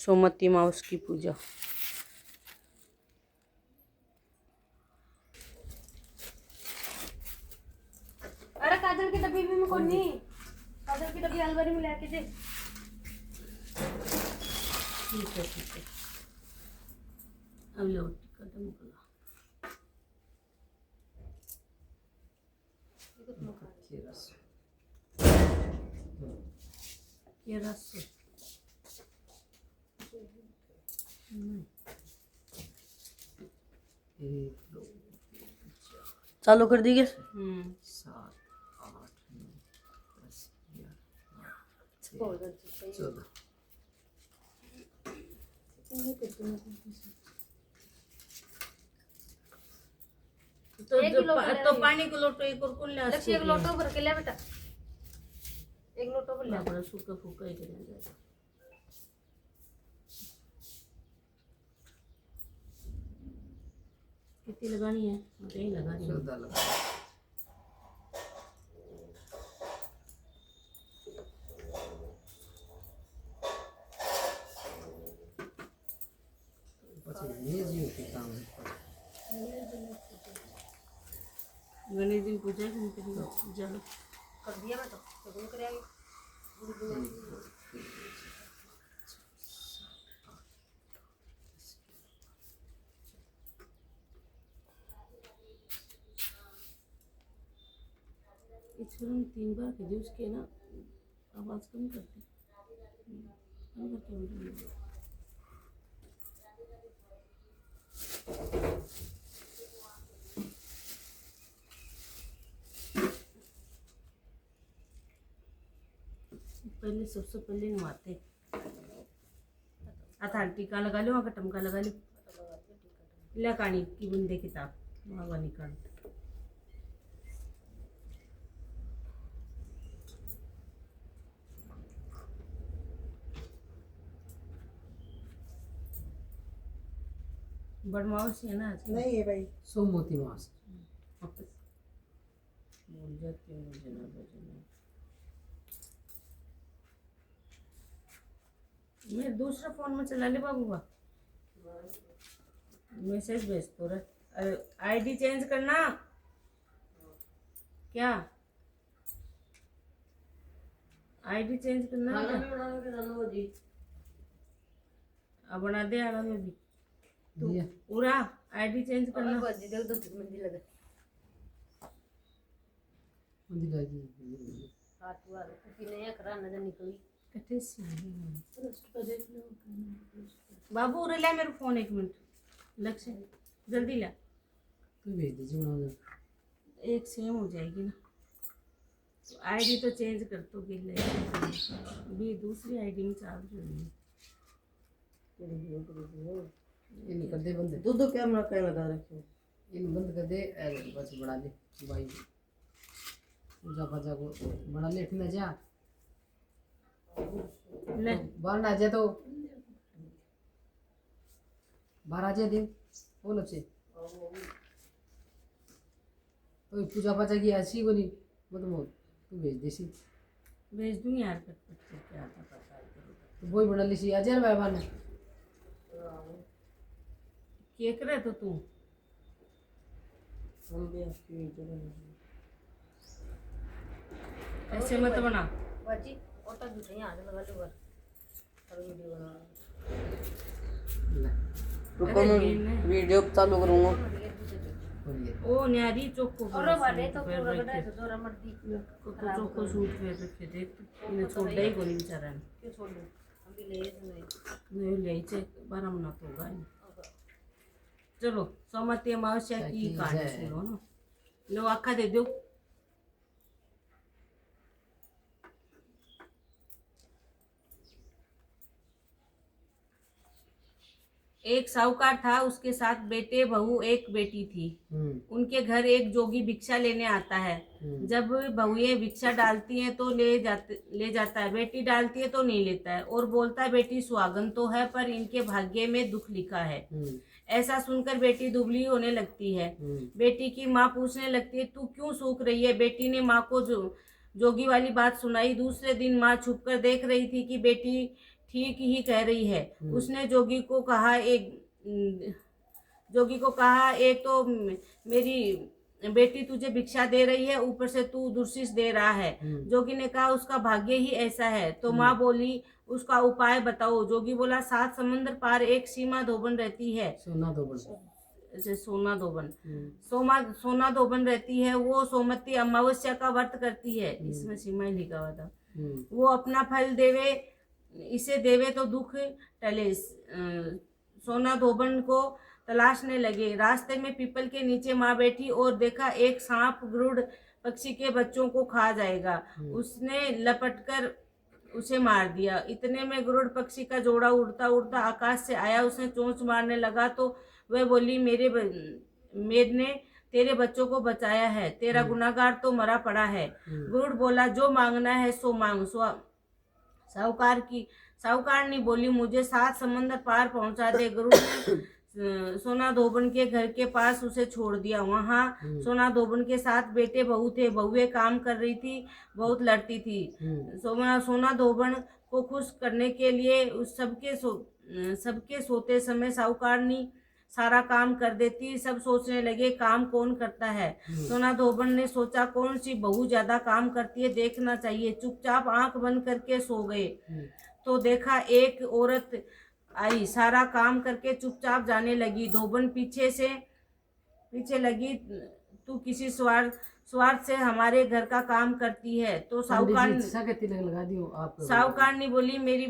सोमवती mouse की पूजा। अरे काजल की डब्बी भी में कौन नहीं, काजल की डब्बी अलमारी में लेके दे। ठीक है ठीक है, अब लो टिकट निकला। ये रस चालू कर दी गैस। 7 8 9 10 11 14। तो पानी को लोटो एक और कुल्ला लक्ष्य एक लोटो भर के ले बेटा, एक लोटो भर ले। बड़ा सूखा फूका ही कर जाएगा। कितनी लगानी है? मुझे ही लगानी है। 14 लगा। गणेश जी पूजा पूजा कर दिया मैं तो कौन करेगी। इसमें हम 3 बार के उसके ना आवाज़ कम करते पहले सबसे पहले नहाते अथा टीका लगा लो, वहाँ टमका लगा लो। ला कहानी की बंदे किताब वहाँ निकाल। बड़ माउस है ना आज? नहीं है भाई, सोमवती मास भूल जाती हूँ मुझे ना बजना। मैं दूसरा फोन में चला ले बाबू का मैसेज भेज तो रहे। आईडी चेंज करना क्या? आईडी चेंज करना है क्या? अब बना दे आना में भी तू पूरा आईडी चेंज करना। बजी देख दो मंदिर लगे हाथ वाला कि नहीं करा नजर निकली कटे से बाबू उरे ला मेरा फोन 1 मिनट। लक्ष्य जल्दी ला, तू भेज दीजिए बना दो। एक सेम हो जाएगी ना। तो आईडी तो चेंज कर तो गिर ले भी दूसरी आईडी में चार्ज होगी। ये निकल दे बंद, दो कैमरा कहीं लगा रखे, इन बंद कर दे। बस बढ़ा दे भाई, पूजा पाजा को बड़ा लेट न जा ले बाहर ना जा तो बाहर आ जा दे बोलो से तो पूजा पाजा की ऐसी को नहीं मतलब तू भेज दे सी भेज दूंगी यार। कट क्या था पता है तो वही बना ली सी आ जा मेहरबान केक रहे तो तू हम भी आपकी वीडियो बनाएंगे। ऐसे मत बना बजी और तक दूसरे यहाँ आने लगा लो और वीडियो बना। रुको मैं वीडियो चालू करूँगा। ओ न्यारी चोको और बड़े तो पूरा बड़ा है तो जोरा मत दी चोको सूट पे रखे देख इन्हें छोड़ दे ही गोली बेचारा ने। क्यों छोड़ दो अभी ले नहीं ले चे 12 महीना तो होगा ही। चलो सोमवती अमावस्या की कहानी सुनो ना। लो आखा दे दो। एक साहूकार था, उसके साथ बेटे बहू एक बेटी थी। उनके घर एक जोगी भिक्षा लेने आता है। जब बहुएं भिक्षा डालती हैं तो ले जाता है, बेटी डालती है तो नहीं लेता है और बोलता है बेटी सुहागन तो है पर इनके भाग्य में दुख लिखा है। ऐसा सुनकर बेटी दुबली होने लगती है। बेटी की माँ पूछने लगती है तू क्यों सूख रही है? बेटी ने माँ को जोगी वाली बात सुनाई। दूसरे दिन माँ छुपकर देख रही थी कि बेटी ठीक ही कह रही है। उसने जोगी को कहा, एक तो मेरी बेटी तुझे भिक्षा दे रही है, ऊपर से तू दुर्शिष दे रहा है। जोगी ने कहा, उसका भाग्य ही ऐसा है। तो माँ बोली, उसका उपाय बताओ। जोगी बोला, 7 समंदर पार एक सीमा धोबन रहती है। सोना धोबन। सोना धोबन रहती है। वो सोमवती अमावस्या का व्रत करती है। इसमें सीमा ही लिखा हुआ था। वो अपना फल देवे, इसे देवे तो दुख टले। सोना धोबन को तलाशने लगे। रास्ते में पीपल के नीचे माँ बैठी और देखा एक सांप गरुड़ पक्षी के बच्चों को खा जाएगा। उसने लपटकर उसे मार दिया। इतने में गरुड़ पक्षी का जोड़ा उड़ता उड़ता आकाश से आया। उसने चोंच मारने लगा तो वह बोली, मैंने तेरे बच्चों को बचाया है, तेरा गुनाहगार तो मरा पड़ा है। गरुड़ बोला, जो मांगना है सो मांग। साहूकारनी बोली, मुझे 7 समंदर पार पहुंचा दे। गरुड़ ने सोना धोबन के घर के पास उसे छोड़ दिया। वहाँ सोना धोबन के 7 बेटे बहू थे। बहुएं काम कर रही थी, बहुत लड़ती थी। सोना धोबन को खुश करने के लिए उस सबके सोते समय साहूकारनी सारा काम कर देती। सब सोचने लगे, काम कौन करता है। सोना धोबन ने सोचा, कौन सी बहू ज्यादा काम करती है, देखना चाहिए। चुपचाप आंख बंद करके सो गए। तो देखा एक औरत आई, सारा काम करके चुपचाप जाने लगी। धोबन पीछे लगी, तू किसी स्वार्थ से हमारे घर का काम करती है। तो साहूकारनी बोली, मेरी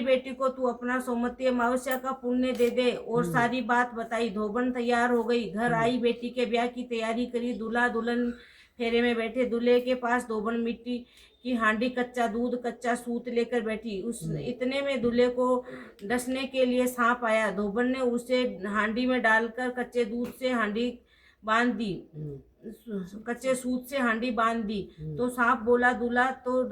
बेटी को तू अपना सोमवती अमावस्या का पुण्य दे दे। और सारी बात बताई। धोबन तैयार हो गई, घर आई, बेटी के ब्याह की तैयारी करी। दूल्हा दुल्हन फेरे में बैठे। दूल्हे के पास धोबन मिट्टी की हांडी, कच्चा दूध, कच्चा सूत लेकर बैठी। इतने में दूल्हे को डसने के लिए सांप आया। धोबन ने उसे हांडी में डालकर कच्चे सूत से हांडी बांध दी। तो सांप बोला, दूल्हा तो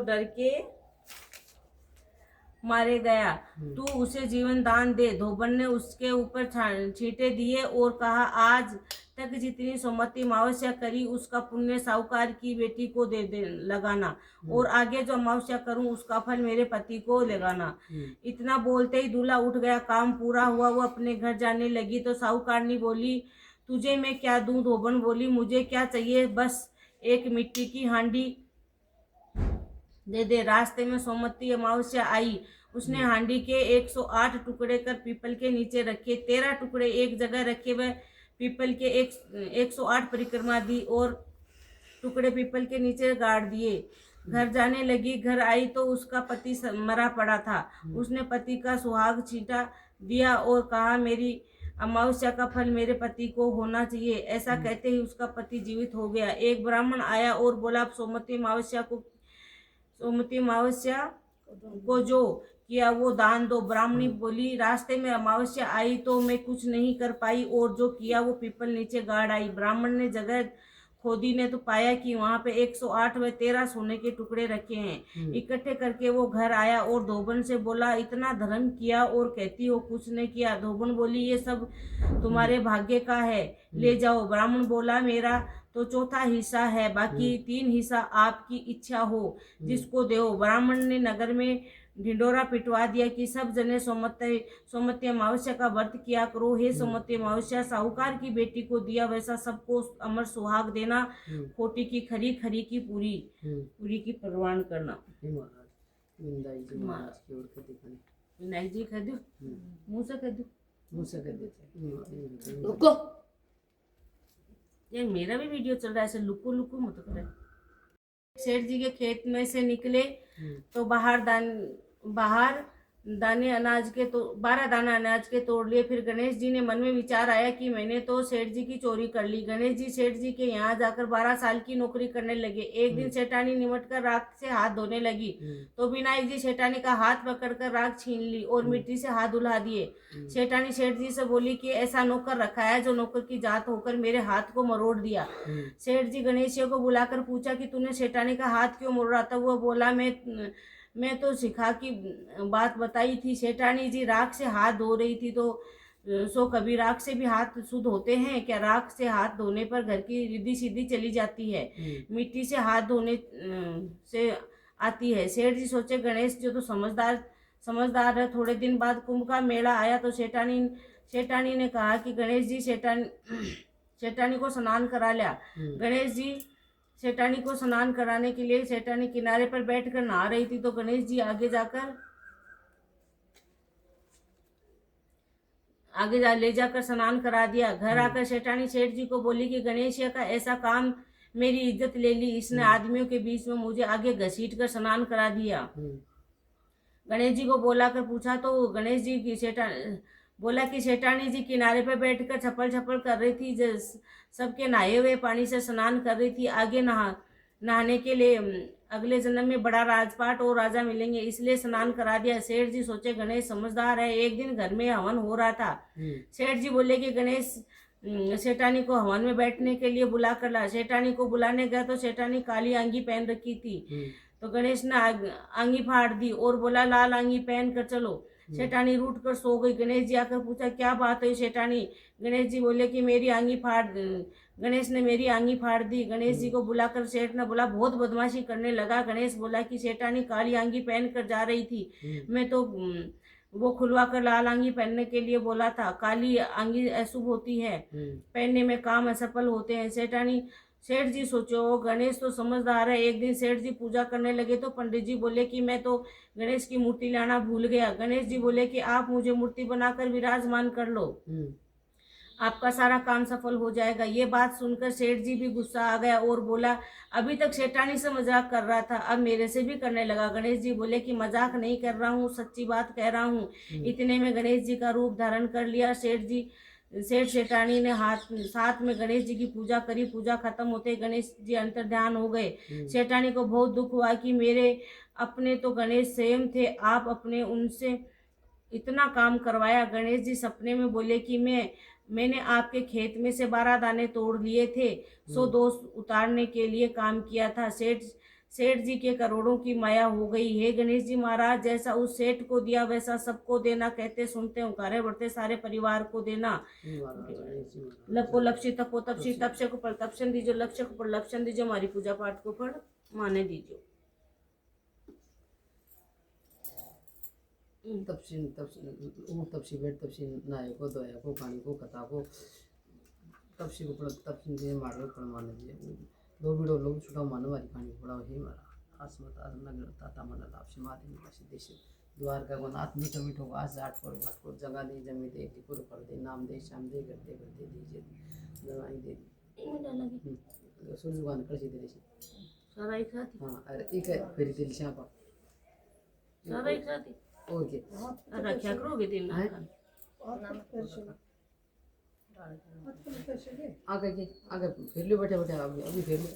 डर के मारे गया। तू उसे जीवन दान दे। धोबन ने उसके ऊपर छींटे दिए और कहा, आज तक जितनी सोमवती अमावस्या करी उसका पुण्य साहूकार की बेटी को दे लगाना, और आगे जो अमावस्या करूं उसका फल मेरे पति को लगाना। इतना बोलते ही दूल्हा उठ गया। काम पूरा हुआ। वो अपने घर जाने लगी तो साहूकारनी बोली, तुझे मैं क्या दूं। धोबन बोली, मुझे क्या चाहिए, बस एक मिट्टी की हांडी दे दे। रास्ते में सोमवती अमावस्या आई। उसने हांडी के 108 टुकड़े कर पीपल के नीचे रखे। 13 टुकड़े एक जगह रखे। वह पीपल के 108 परिक्रमा दी और टुकड़े पीपल के नीचे गाड़ दिए। घर जाने लगी। घर आई तो उसका पति मरा पड़ा था। उसने पति का सुहाग छींटा दिया और कहा, मेरी अमावस्या का फल मेरे पति को होना चाहिए। ऐसा कहते ही उसका पति जीवित हो गया। एक ब्राह्मण आया और बोला, सोमवती अमावस्या को जो किया वो दान दो। ब्राह्मणी बोली, रास्ते में अमावस्या आई तो मैं कुछ नहीं कर पाई, और जो किया वो पीपल नीचे गाड़ आई। ब्राह्मण ने जगह खोदी ने तो पाया कि वहाँ पे 108 व 13 सोने के टुकड़े रखे हैं। इकट्ठे करके वो घर आया और धोबन से बोला, इतना धर्म किया और कहती हो कुछ नहीं किया। धोबन बोली, ये सब तुम्हारे भाग्य का है, ले जाओ। ब्राह्मण बोला, मेरा तो चौथा हिस्सा है, बाकी 3 हिस्सा आपकी इच्छा हो जिसको दो। ब्राह्मण ने नगर में ढिंडोरा पिटवा दिया कि सब जने सोमवती अमावस्या का व्रत किया करो। हे सोमवती अमावस्या, साहूकार की बेटी को दिया वैसा सबको अमर सुहाग देना। खोटी की खरी, खरी की पूरी की परवान करना। विनायक जी कह दो, मुँह से कह दो। रुको, ये मेरा भी वीडियो चल रहा है, ऐसे लुको मत करे। सेठ जी के खेत में से निकले तो 12 दाने अनाज के तोड़ लिए। फिर गणेश जी ने मन में विचार आया कि मैंने तो सेठ जी की चोरी कर ली। गणेश जी सेठ जी के यहाँ जाकर 12 साल की नौकरी करने लगे। एक दिन सेठानी निमट कर राख से हाथ धोने लगी तो विनायक जी सेठानी का हाथ पकड़कर राख छीन ली और मिट्टी से हाथ धुला दिए। सेठानी सेठ जी से बोली कि ऐसा नौकर रखा है जो नौकर की जात होकर मेरे हाथ को मरोड़ दिया। सेठ जी गणेश जी को बुलाकर पूछा कि तूने सेठानी का हाथ क्यों मरोड़ा था। वो बोला, मैं तो सिखा की बात बताई थी। सेठानी जी राख से हाथ धो रही थी तो सो कभी राख से भी हाथ शुद्ध होते हैं क्या? राख से हाथ धोने पर घर की रिद्धि सीधी चली जाती है, मिट्टी से हाथ धोने से आती है। सेठ जी सोचे गणेश जो तो समझदार है। थोड़े दिन बाद कुंभ का मेला आया तो सेठानी ने कहा कि गणेश जी सेठानी को स्नान करा लिया। गणेश जी सेठानी को स्नान कराने के लिए सेठानी किनारे पर बैठकर नहा रही थी तो गणेश जी ले जाकर स्नान करा दिया। घर आकर सेठानी सेठ जी को बोली कि गणेश का ऐसा काम मेरी इज्जत ले ली, इसने आदमियों के बीच में मुझे आगे घसीट कर स्नान करा दिया। गणेश जी को बुलाकर पूछा तो गणेश जी की बोला कि सेठानी जी किनारे पर बैठकर छपल कर रही थी, सबके नहाए हुए पानी से स्नान कर रही थी। आगे नहाने के लिए अगले जन्म में बड़ा राजपाट और राजा मिलेंगे, इसलिए स्नान करा दिया। सेठ जी सोचे गणेश समझदार है। एक दिन घर में हवन हो रहा था। सेठ जी बोले कि गणेश सेठानी को हवन में बैठने के लिए बुला कर ला। सेठानी को बुलाने गया तो सेठानी काली अंगी पहन रखी थी तो गणेश ने अंगी फाड़ दी और बोला लाल अंगी पहन कर चलो। सेठानी रूठ कर सो गई। गणेश जी आकर पूछा क्या बात है सेठानी? गणेश जी बोले कि गणेश ने मेरी आंगी फाड़ दी। गणेश जी को बुलाकर सेठ ने बोला बहुत बदमाशी करने लगा। गणेश बोला कि सेठानी काली आंगी पहन कर जा रही थी, मैं तो वो खुलवा कर लाल आंगी पहनने के लिए बोला था। काली आंगी अशुभ होती है, पहनने में काम असफल होते हैं। सेठ जी सोचो गणेश तो समझदार है। एक दिन सेठ जी पूजा करने लगे तो पंडित जी बोले कि मैं तो गणेश की मूर्ति लाना भूल गया। गणेश जी बोले कि आप मुझे मूर्ति बनाकर विराजमान कर लो, आपका सारा काम सफल हो जाएगा। ये बात सुनकर सेठ जी भी गुस्सा आ गया और बोला अभी तक सेठानी से मजाक कर रहा था, अब मेरे से भी करने लगा। गणेश जी बोले कि मजाक नहीं कर रहा हूँ, सच्ची बात कह रहा हूँ। इतने में गणेश जी का रूप धारण कर लिया। सेठानी ने साथ में गणेश जी की पूजा करी। पूजा खत्म होते गणेश जी अंतर्ध्यान हो गए। सेठानी को बहुत दुख हुआ कि मेरे अपने तो गणेश स्वयं थे, आप अपने उनसे इतना काम करवाया। गणेश जी सपने में बोले कि मैंने आपके खेत में से 12 दाने तोड़ लिए थे, सो दोष उतारने के लिए काम किया था। सेठ जी के करोड़ों की माया हो गई। हे गणेश जी महाराज, जैसा उस सेठ को दिया वैसा सबको देना, कहते सुनते उकारे बढ़ते सारे परिवार को देना। लपो लपसी तपो तपसी तपसे को पर तपसन दीजिए, लक्ष्य को पर लक्षण दीजिए, हमारी पूजा पाठ को फल माने दीजिए। तपसी बैठ तपसी नाये को दोया को पानी को कथा को तपसी को तपसी दे मारो पर मान दिए दो बिड़ो लोग छुटा मन वाली पानी पड़ा हे मारा आसमत नगर ताता मन लाभ से मादे में बस देश द्वार का नाथ मीठो मीठो आस जाट पर घाट को जगह दे जमी दे पूरे कर दे नाम दे शाम दे करते करते दीजिए दवाई दे सुजुगान कर दे दे सारा एक साथ। हां अरे एक फिर दिल शापा सारा एक साथ ओके रखा करोगे दिन आगे फिर लो बैठे बैठे अभी फिर लो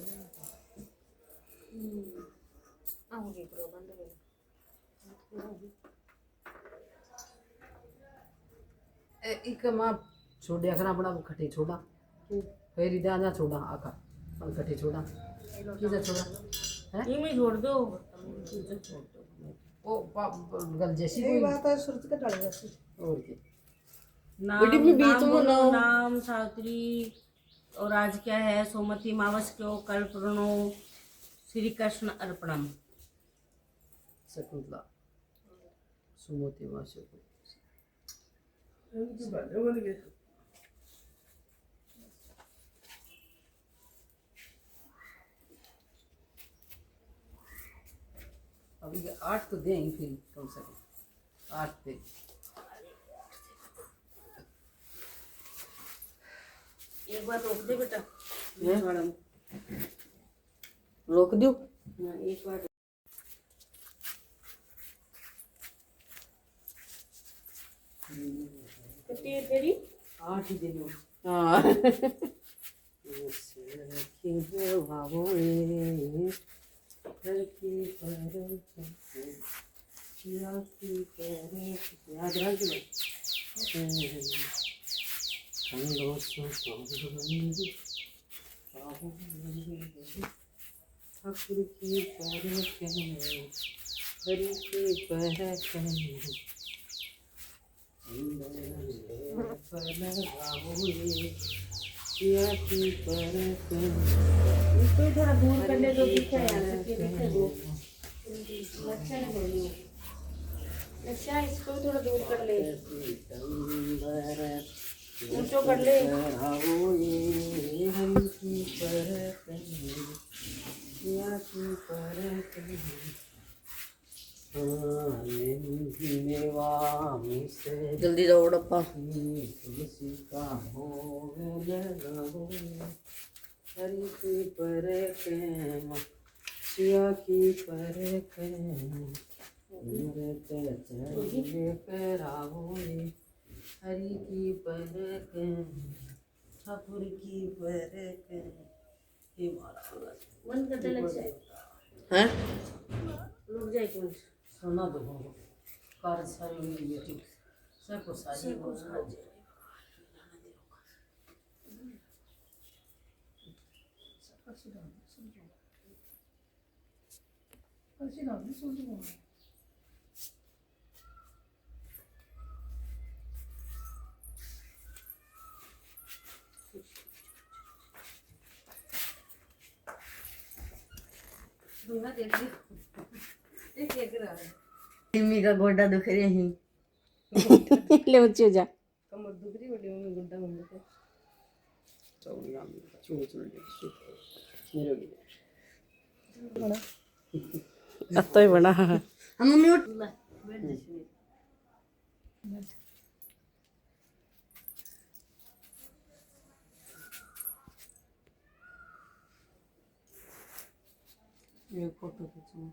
एक मां छोड़ दिया खरा बड़ा खटे छोड़ा फिर इधर जा छोड़ा आका और खटे छोड़ा किधर छोड़ा है ये में छोड़ दो ओ गल जैसी कोई बात है सुरत का डाल जैसी और क्या नाम सावित्री और आज क्या है सोमती मावस क्यों कल प्रणो श्री कृष्ण अर्पणम शकुंतला सुमति मासे को अभी 8 तो देंगे फिर कम से कम 8 दे एक बार रोक दे बेटा मैडम रोक दो एक बार कितनी है तेरी 8 ही दे दो हाँ याद रख ठाकुर की हरि की इसको ही थोड़ा दूर कर ले जो दिखे यहाँ से कि दिखे वो अच्छा नहीं बोली अच्छा इसको भी थोड़ा दूर कर ले ऊंचो कर ले जल्दी जाओ डप्पा। हरी की पर सिया की पर हरी की पर ठाकुर की पर बंद कर दे लग जाए हैं रुक जाए एक मिनट सोना दो कार सारी हुई बेटी सबको साजी दूंगा देख ली एक एक रहा है टिम्मी का गोडा दुख रही है। ले बच्ची हो जा कमर दुख रही बड़ी मम्मी गोडा मम्मी को चौड़ी आम चूड़ चूड़ मेरे अत्तो ही बना। हम मम्मी उठ एक फोटो खींचूं